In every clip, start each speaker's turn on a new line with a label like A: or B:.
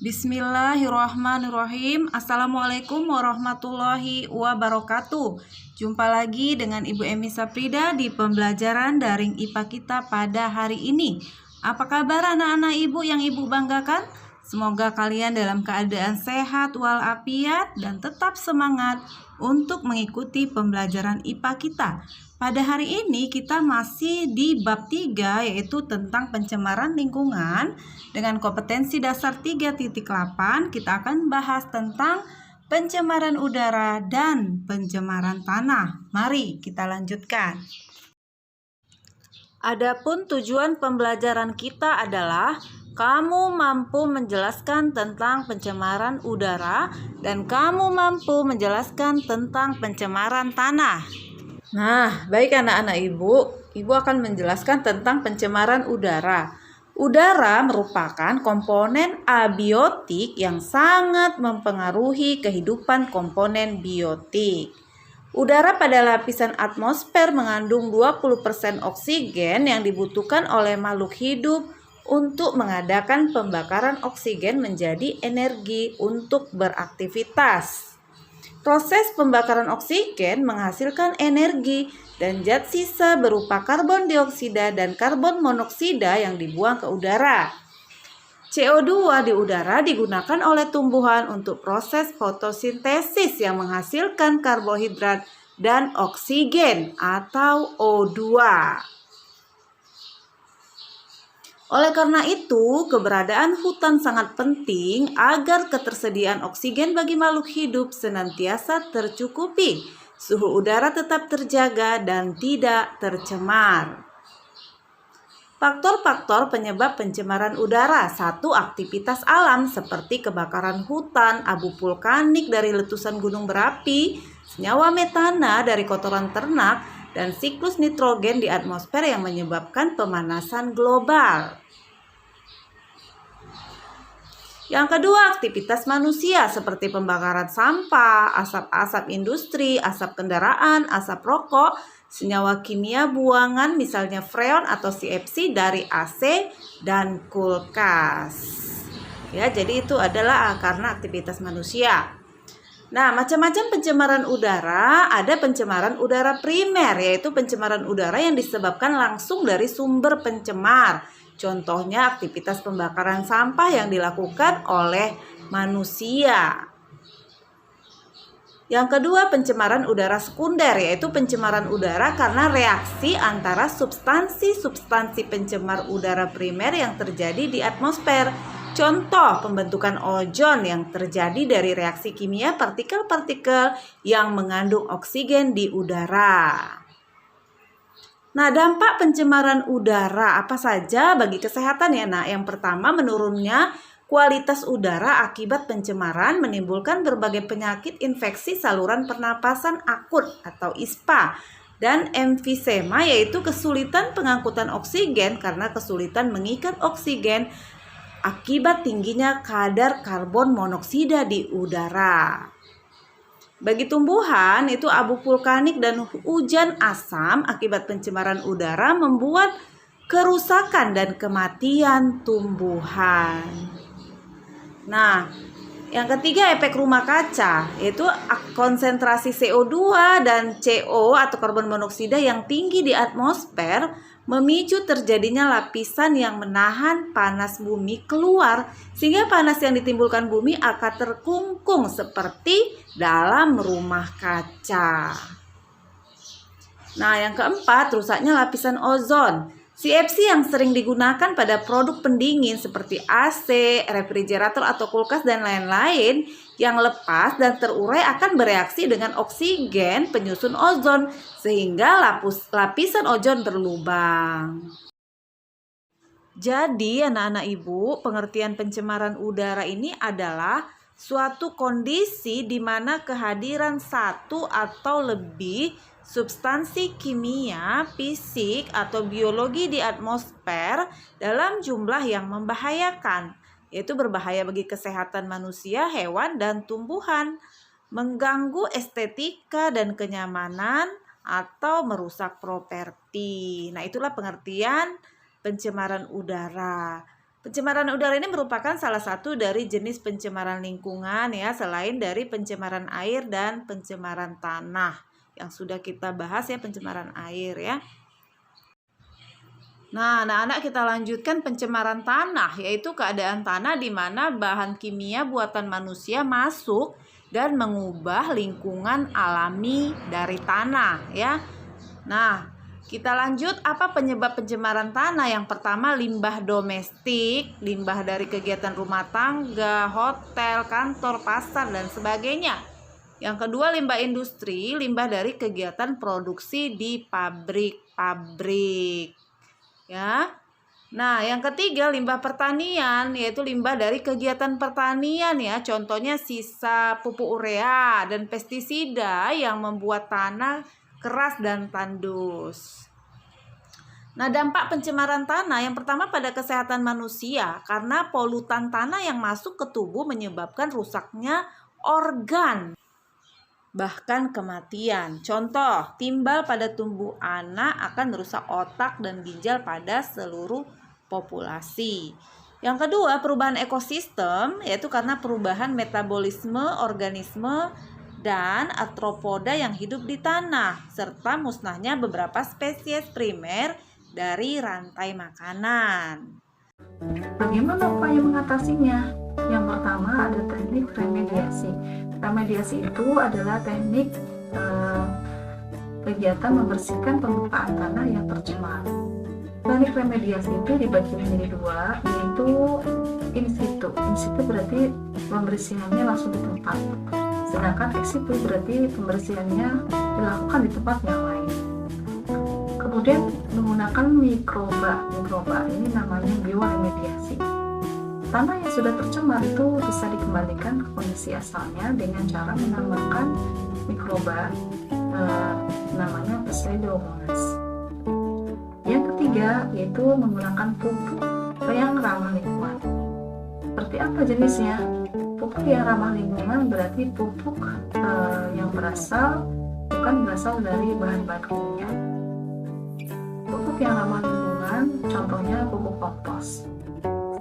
A: Bismillahirrahmanirrahim. Assalamualaikum warahmatullahi wabarakatuh. Jumpa lagi dengan Ibu Emi Saprida di pembelajaran daring IPA kita pada hari ini. Apa kabar anak-anak Ibu yang Ibu banggakan? Semoga kalian dalam keadaan sehat walafiat dan tetap semangat untuk mengikuti pembelajaran IPA kita. Pada hari ini kita masih di bab 3, yaitu tentang pencemaran lingkungan. Dengan kompetensi dasar 3.8 kita akan bahas tentang pencemaran udara dan pencemaran tanah. Mari kita lanjutkan. Adapun tujuan pembelajaran kita adalah kamu mampu menjelaskan tentang pencemaran udara dan kamu mampu menjelaskan tentang pencemaran tanah. Nah, baik anak-anak Ibu akan menjelaskan tentang pencemaran udara. Udara merupakan komponen abiotik yang sangat mempengaruhi kehidupan komponen biotik. Udara pada lapisan atmosfer mengandung 20% oksigen yang dibutuhkan oleh makhluk hidup untuk mengadakan pembakaran oksigen menjadi energi untuk beraktivitas. Proses pembakaran oksigen menghasilkan energi dan zat sisa berupa karbon dioksida dan karbon monoksida yang dibuang ke udara. CO2 di udara digunakan oleh tumbuhan untuk proses fotosintesis yang menghasilkan karbohidrat dan oksigen atau O2. Oleh karena itu, keberadaan hutan sangat penting agar ketersediaan oksigen bagi makhluk hidup senantiasa tercukupi, suhu udara tetap terjaga dan tidak tercemar. Faktor-faktor penyebab pencemaran udara. 1. Aktivitas alam seperti kebakaran hutan, abu vulkanik dari letusan gunung berapi, senyawa metana dari kotoran ternak, dan siklus nitrogen di atmosfer yang menyebabkan pemanasan global. Yang kedua, aktivitas manusia seperti pembakaran sampah, asap-asap industri, asap kendaraan, asap rokok, senyawa kimia buangan misalnya freon atau CFC dari AC dan kulkas. Ya, jadi itu adalah karena aktivitas manusia. Nah, macam-macam pencemaran udara. Ada pencemaran udara primer, yaitu pencemaran udara yang disebabkan langsung dari sumber pencemar. Contohnya aktivitas pembakaran sampah yang dilakukan oleh manusia. Yang kedua, pencemaran udara sekunder, yaitu pencemaran udara karena reaksi antara substansi-substansi pencemar udara primer yang terjadi di atmosfer. Contoh, pembentukan ozon yang terjadi dari reaksi kimia partikel-partikel yang mengandung oksigen di udara. Nah, dampak pencemaran udara apa saja bagi kesehatan ya, Nak? Yang pertama, menurunnya kualitas udara akibat pencemaran menimbulkan berbagai penyakit infeksi saluran pernapasan akut atau ISPA dan emfisema, yaitu kesulitan pengangkutan oksigen karena kesulitan mengikat oksigen akibat tingginya kadar karbon monoksida di udara. Bagi tumbuhan, itu abu vulkanik dan hujan asam akibat pencemaran udara membuat kerusakan dan kematian tumbuhan. Nah, yang ketiga, efek rumah kaca, yaitu konsentrasi CO2 dan CO atau karbon monoksida yang tinggi di atmosfer memicu terjadinya lapisan yang menahan panas bumi keluar, sehingga panas yang ditimbulkan bumi akan terkungkung seperti dalam rumah kaca. Nah, yang keempat, rusaknya lapisan ozon. CFC yang sering digunakan pada produk pendingin seperti AC, refrigerator atau kulkas dan lain-lain yang lepas dan terurai akan bereaksi dengan oksigen penyusun ozon sehingga lapisan ozon berlubang. Jadi anak-anak Ibu, pengertian pencemaran udara ini adalah suatu kondisi di mana kehadiran satu atau lebih substansi kimia, fisik, atau biologi di atmosfer dalam jumlah yang membahayakan, yaitu berbahaya bagi kesehatan manusia, hewan, dan tumbuhan, mengganggu estetika dan kenyamanan, atau merusak properti. Nah, itulah pengertian pencemaran udara. Pencemaran udara ini merupakan salah satu dari jenis pencemaran lingkungan ya, selain dari pencemaran air dan pencemaran tanah yang sudah kita bahas ya, pencemaran air ya. Nah, anak-anak, kita lanjutkan pencemaran tanah, yaitu keadaan tanah di mana bahan kimia buatan manusia masuk dan mengubah lingkungan alami dari tanah ya. Nah, kita lanjut, apa penyebab pencemaran tanah? Yang pertama, limbah domestik, limbah dari kegiatan rumah tangga, hotel, kantor, pasar, dan sebagainya. Yang kedua, limbah industri, limbah dari kegiatan produksi di pabrik-pabrik. Ya. Nah, yang ketiga, limbah pertanian, yaitu limbah dari kegiatan pertanian ya. Contohnya sisa pupuk urea dan pestisida yang membuat tanah keras dan tandus. Nah, dampak pencemaran tanah yang pertama pada kesehatan manusia, karena polutan tanah yang masuk ke tubuh menyebabkan rusaknya organ, bahkan kematian. Contoh, timbal pada tubuh anak akan merusak otak dan ginjal pada seluruh populasi. Yang kedua, perubahan ekosistem, yaitu karena perubahan metabolisme organisme dan arthropoda yang hidup di tanah, serta musnahnya beberapa spesies primer dari rantai makanan.
B: Bagaimana upaya mengatasinya? Yang pertama ada teknik remediasi. Remediasi itu adalah teknik kegiatan membersihkan permukaan tanah yang tercemar. Teknik remediasi itu dibagi menjadi dua, yaitu in situ. In situ berarti pembersihannya langsung di tempat. Sedangkan ex situ berarti pembersihannya dilakukan di tempat yang lain. Kemudian menggunakan mikroba. Mikroba ini namanya bioremediasi. Tanah yang sudah tercemar itu bisa dikembalikan ke kondisi asalnya dengan cara menambahkan mikroba namanya Pseudomonas. Yang ketiga yaitu menggunakan pupuk yang ramah lingkungan. Seperti apa jenisnya? Pupuk yang ramah lingkungan berarti pupuk yang bukan berasal dari bahan-bahan kimia. Pupuk yang ramah lingkungan contohnya pupuk kompos.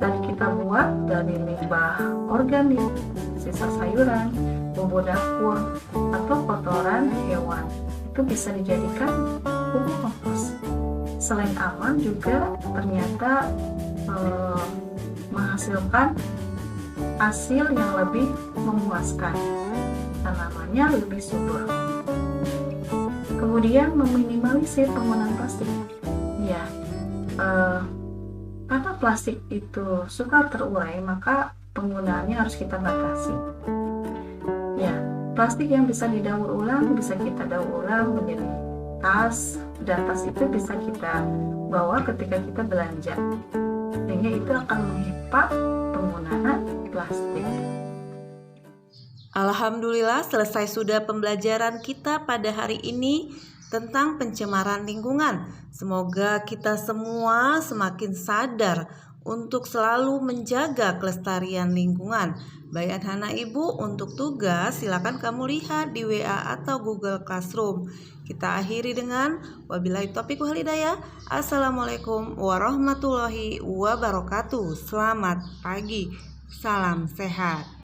B: Dan kita buat dari limbah organik, sisa sayuran, bumbu dapur, atau kotoran hewan. Itu bisa dijadikan pupuk kompos. Selain aman juga ternyata menghasilkan hasil yang lebih memuaskan, tanamannya lebih subur. Kemudian meminimalisir penggunaan plastik. Ya, karena plastik itu suka terurai, maka penggunaannya harus kita batasi. Ya, plastik yang bisa didaur ulang bisa kita daur ulang menjadi tas, dan tas itu bisa kita bawa ketika kita belanja, sehingga itu akan menghemat penggunaan plastik.
A: Alhamdulillah, selesai sudah pembelajaran kita pada hari ini tentang pencemaran lingkungan. Semoga kita semua semakin sadar untuk selalu menjaga kelestarian lingkungan. Baik anak-anak ibu, untuk tugas silakan kamu lihat di WA atau Google Classroom. Kita akhiri dengan wabillahi taufiq wal hidayah. Assalamualaikum warahmatullahi wabarakatuh. Selamat pagi, salam sehat.